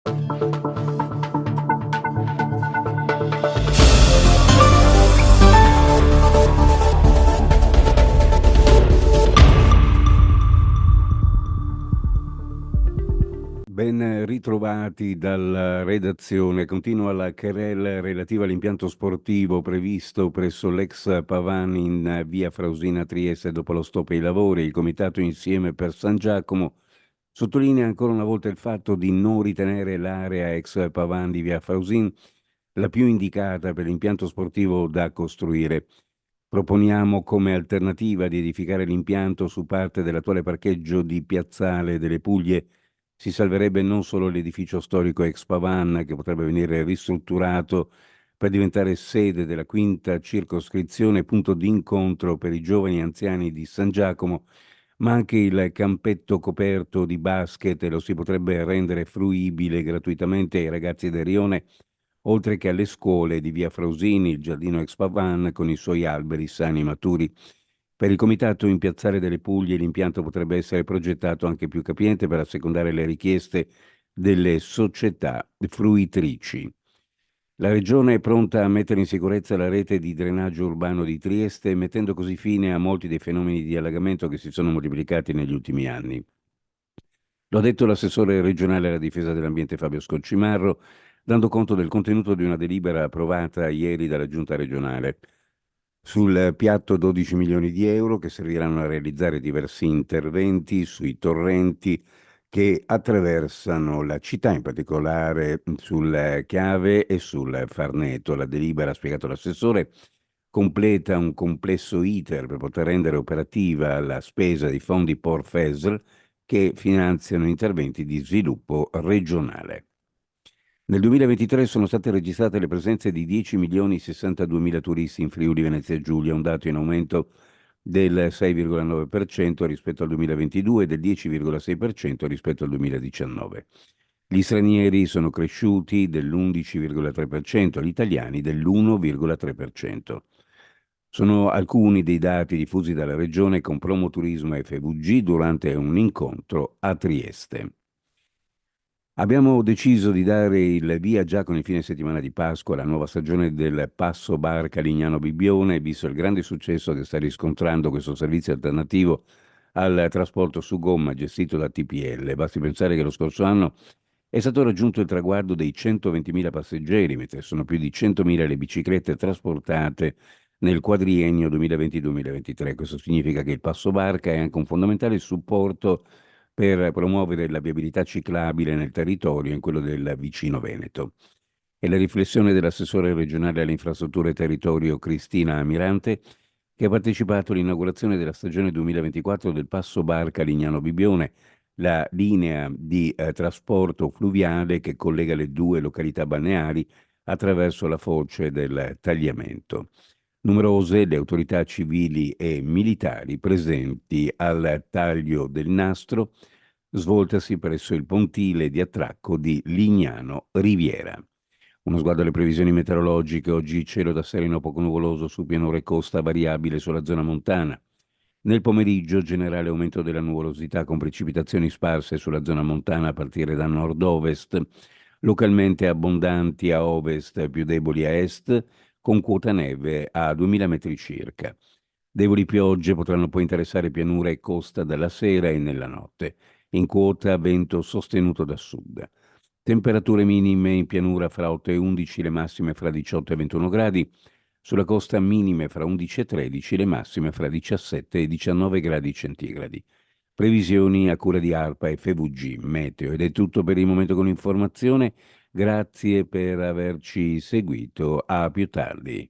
Ben ritrovati dalla redazione. Continua la querela relativa all'impianto sportivo previsto presso l'ex Pavan in via Frausina Trieste dopo lo stop ai lavori. Il Comitato Insieme per San Giacomo sottolinea ancora una volta il fatto di non ritenere l'area ex Pavan di via Frausin la più indicata per l'impianto sportivo da costruire. Proponiamo come alternativa di edificare l'impianto su parte dell'attuale parcheggio di Piazzale delle Puglie. Si salverebbe non solo l'edificio storico ex Pavan, che potrebbe venire ristrutturato per diventare sede della quinta circoscrizione, punto d'incontro per i giovani anziani di San Giacomo, ma anche il campetto coperto di basket lo si potrebbe rendere fruibile gratuitamente ai ragazzi del rione, oltre che alle scuole di via Frausini, il giardino ex Pavan con i suoi alberi sani e maturi. Per il comitato in Piazzale delle Puglie l'impianto potrebbe essere progettato anche più capiente per assecondare le richieste delle società fruitrici. La Regione è pronta a mettere in sicurezza la rete di drenaggio urbano di Trieste, mettendo così fine a molti dei fenomeni di allagamento che si sono moltiplicati negli ultimi anni. Lo ha detto l'assessore regionale alla difesa dell'ambiente Fabio Scoccimarro, dando conto del contenuto di una delibera approvata ieri dalla Giunta regionale. Sul piatto 12 milioni di euro che serviranno a realizzare diversi interventi sui torrenti che attraversano la città, in particolare sul Chiave e sul Farneto. La delibera, ha spiegato l'assessore, completa un complesso iter per poter rendere operativa la spesa di fondi POR-FESL che finanziano interventi di sviluppo regionale. Nel 2023 sono state registrate le presenze di 10.062.000 turisti in Friuli Venezia Giulia, un dato in aumento del 6,9% rispetto al 2022 e del 10,6% rispetto al 2019. Gli stranieri sono cresciuti dell'11,3%, gli italiani dell'1,3%. Sono alcuni dei dati diffusi dalla Regione con Promoturismo e FVG durante un incontro a Trieste. Abbiamo deciso di dare il via già con il fine settimana di Pasqua alla nuova stagione del Passo Barca Lignano Bibbione, visto il grande successo che sta riscontrando questo servizio alternativo al trasporto su gomma gestito da TPL. Basti pensare che lo scorso anno è stato raggiunto il traguardo dei 120.000 passeggeri, mentre sono più di 100.000 le biciclette trasportate nel quadriennio 2020-2023. Questo significa che il Passo Barca è anche un fondamentale supporto per promuovere la viabilità ciclabile nel territorio e in quello del vicino Veneto. È la riflessione dell'assessore regionale alle infrastrutture e territorio Cristina Amirante, che ha partecipato all'inaugurazione della stagione 2024 del Passo Barca Lignano Bibbione, la linea di trasporto fluviale che collega le due località balneari attraverso la foce del Tagliamento. Numerose le autorità civili e militari presenti al taglio del nastro svoltasi presso il pontile di attracco di Lignano Riviera. Uno sguardo alle previsioni meteorologiche: oggi cielo da sereno poco nuvoloso su pianura e costa, variabile sulla zona montana. Nel pomeriggio generale aumento della nuvolosità con precipitazioni sparse sulla zona montana a partire da nord-ovest, localmente abbondanti a ovest, più deboli a est, con quota neve a 2000 metri circa. Deboli piogge potranno poi interessare pianura e costa dalla sera e nella notte. In quota vento sostenuto da sud. Temperature minime in pianura fra 8 e 11, le massime fra 18 e 21 gradi. Sulla costa minime fra 11 e 13, le massime fra 17 e 19 gradi centigradi. Previsioni a cura di ARPA e FVG Meteo. Ed è tutto per il momento con l'informazione. Grazie per averci seguito. A più tardi.